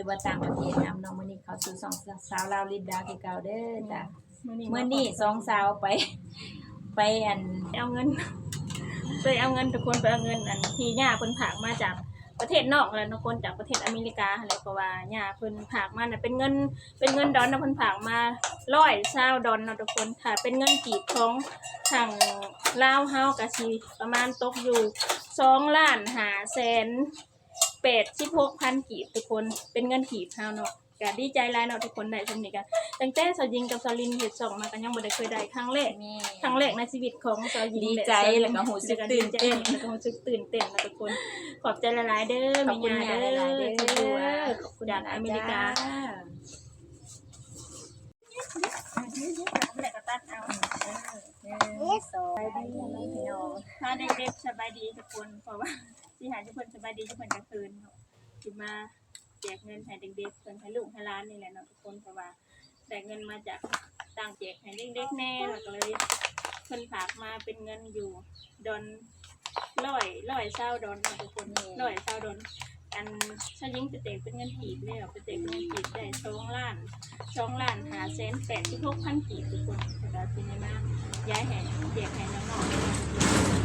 รือว่าต่างประเทศนำน้องมื้อนี้เขาสู่สาวลาวลินดาคือเก่าเด้อจ้ะมื้อนี้สองสาวไปอันเอาเงินทุกคนไปเอาเงินอันที่ย่าเพิ่นฝากมาจากประเทศนอกแล้วทุกคนจากประเทศอเมริกาอะไรเพราะว่าย่าเพิ่นฝากมาน่ะเป็นเงินดอลนะเพิ่นฝากมา120ดอลเนาะทุกคนถ้าเป็นเงินกีบของทางลาวเฮาก็สิประมาณตกอยู่2,586,000กีบทุกคนเป็นเงินกีบเฮาเนาะก็ดีใจหลายเนาะทุกคนได้ซำนี้ก็ตั้งแต่สาวหญิงกับสาวลินเฮ็ดช่องมาก็ยังบ่ได้เคยได้ครั้งแรกในชีวิตของสาวหญิงดีใจแล้วก็รู้สึกตื่นเต้นแล้วก็รู้สึกตื่นเต้นนะทุกคนขอบใจหลายๆเด้อแม่ย่าเด้อขอบคุณจากอเมริกาแล้วก็ตัดเอาสบายดีพี่น้องถ้าเด็กๆสบายดีทุกคนเพราะว่าสิหาทุกคนสบายดีทุกคนกลางคืนเนาะสิมาแจกเงินให้เด็กๆเพิ่นให้ลูกให้หลานนี่แหละเนาะทุกคนเพราะว่าได้เงินมาจากต่างแจกให้เด็กๆแน่แล้วก็เลยเพิ่นฝากมาเป็นเงินอยู่ดอน120ดอนทุกคน120ดอนอันถ้ายิ่งจะเตะเป็นเงินกีบเลยไปเตะเป็นเงินกีบได้2,586,000กีบทุกคนแต่ทีนี้มาย้ายแห่แจกให้น้องๆ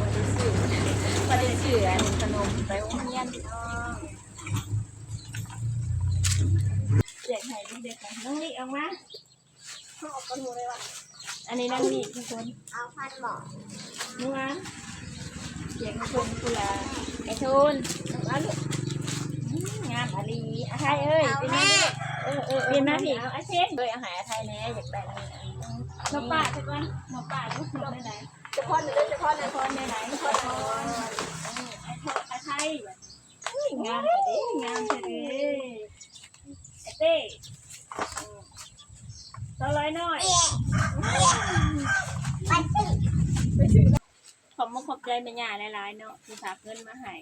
บ่ได้ซื้ออันขนมไปโรงเรียนพี่น้องแจกให้เด็กๆน้องนี่เอามาเขาออกกันหมดเลยว่ะอันนี้นั่งนี่ทุกคนเอาพันบอกนี่วะแจกให้คนกุลาไอ้ทุนเอาลูกงามอลีอาไทยเอ้ยเป็นไงเป็นหน้าที่เอาไอ้เช่นอาหารไทยแน่อยากได้มาป่าทุกคนมาป่าทุกคนไหนจะพอนหรือจะพอนจะพอนไหนพอนไอ้ไทยงามแต่ดิงามแต่ดิไอ้เต้ตัวร้อยน้อยขอบใจแม่ย่าหลายๆเนาะที่ฝากเงินมาให้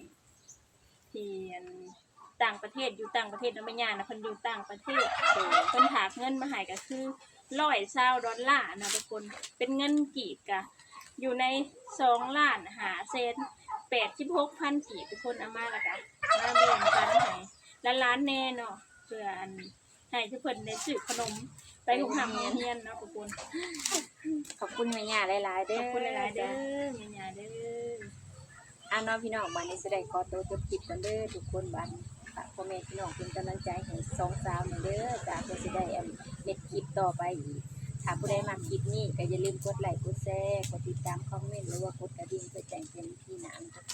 ที่ต่างประเทศอยู่ต่างประเทศเนาะแม่ย่านะเพิ่นอยู่ต่างประเทศเพิ่นฝากเงินมาให้ก็คือ120ดอลลาร์นะทุกคนเป็นเงินกีบก็อยู่ใน2,586,000กีบทุกคนเอามาแล้วก็มาแบ่งกันให้ล้านแน่เนาะเพื่อให้ทุกคนได้ซื้อขนมไปหุงหำเฮียนเนาะทุกคนขอบคุณแม่ย่าหลายๆเด้อขอบคุณหลายๆเด้อแม่ย่าเด้อน้องพี่น้องบ้านนี้แสดงขอตัวจบคลิปกันเด้อทุกคนบ้านพ่อแม่พี่น้องเป็นกำลังใจให้สองสาวหน่อยเด้อจากจะได้เม็ดคลิปต่อไปอีกถ้าผู้ใดมาคลิปนี้ก็อย่าลืมกดไลค์กดแชร์กดติดตามคอมเมนต์หรือว่ากดกระดิ่งเพื่อแจ้งเตือนที่หน้าทุกคน